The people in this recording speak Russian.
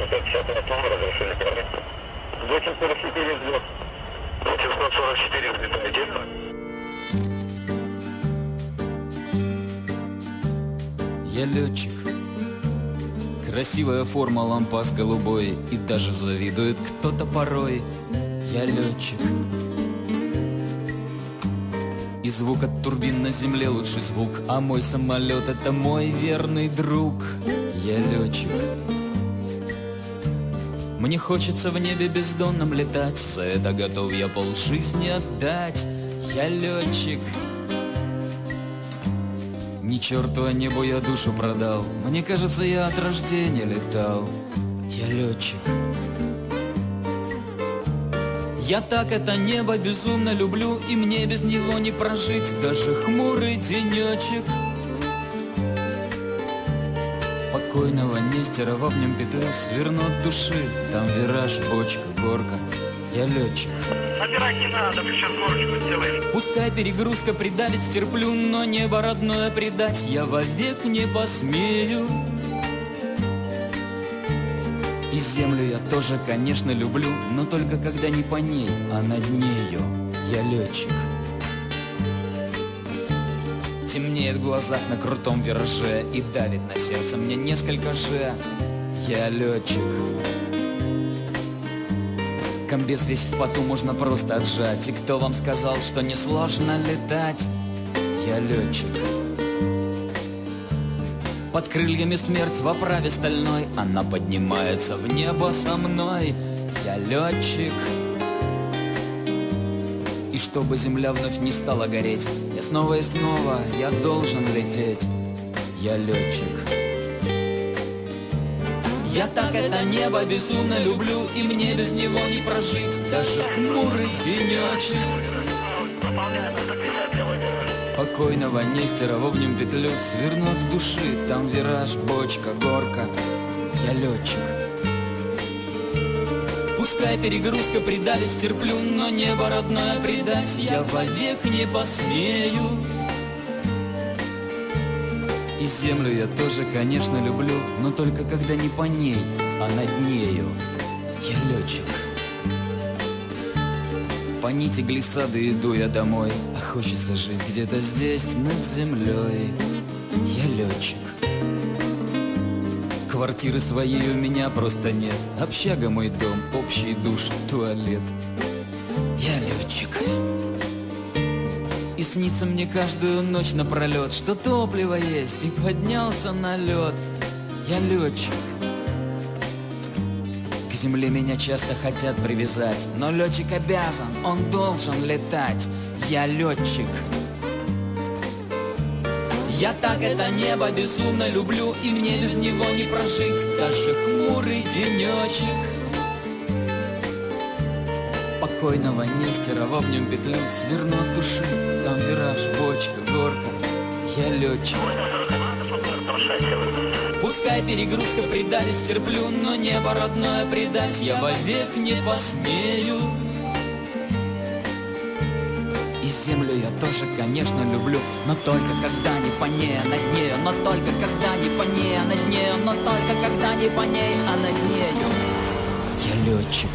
сейчас на ТО разрешили парни. 844 взлет. 844 взлетаете. Я летчик. Красивая форма, лампас голубой, и даже завидует кто-то порой. Я летчик. И звук от турбин на земле лучший звук, а мой самолет — это мой верный друг. Я летчик. Мне хочется в небе бездонном летать, за это готов я полжизни отдать. Я летчик. Ни черту, а небу я душу продал. Мне кажется, я от рождения летал. Я летчик. Я так это небо безумно люблю, и мне без него не прожить даже хмурый денечек. Покойного Нестерова в нем петлю сверну от души. Там вираж, бочка, горка. Я летчик. Набирать не надо, мы сейчас горочку сделаем. Пускай перегрузка придавит, стерплю, но небо родное предать я вовек не посмею. И землю я тоже, конечно, люблю, но только когда не по ней, а над нею. Я летчик. Темнеет в глазах на крутом вираже и давит на сердце мне несколько же. Я летчик. Комбез весь в поту можно просто отжать. И кто вам сказал, что несложно летать? Я летчик. Под крыльями смерть в оправе стальной, она поднимается в небо со мной. Я летчик. И чтобы земля вновь не стала гореть, я снова и снова, я должен лететь. Я летчик. Я так это небо безумно люблю, и мне без него не прожить даже хмурый денечек. Покойного Нестерова в нем петлю сверну от души. Там вираж, бочка, горка. Я летчик. Пускай перегрузка придавит, стерплю, но небо родное предать я вовек не посмею. И землю я тоже, конечно, люблю, но только когда не по ней, а над нею. Я летчик. По нити глиссады иду я домой, а хочется жить где-то здесь, над землей. Я летчик. Квартиры своей у меня просто нет. Общага мой дом, общий душ, туалет. Я летчик. И снится мне каждую ночь напролет, что топливо есть, и поднялся на лед. Я летчик. К земле меня часто хотят привязать, но летчик обязан, он должен летать. Я летчик. Я так это небо безумно люблю, и мне без него не прожить даже хмурый денечек. Покойного Нестерова в нем петлю сверну от души. Там вираж, бочка, горка. Я летчик. Пускай перегрузка придавит, стерплю, но небо родное предать я вовек не посмею. И землю я тоже, конечно, люблю, но только когда не по ней, а над нею. Но только когда не по ней, а над нею. Но только когда не по ней, а над нею. Я летчик.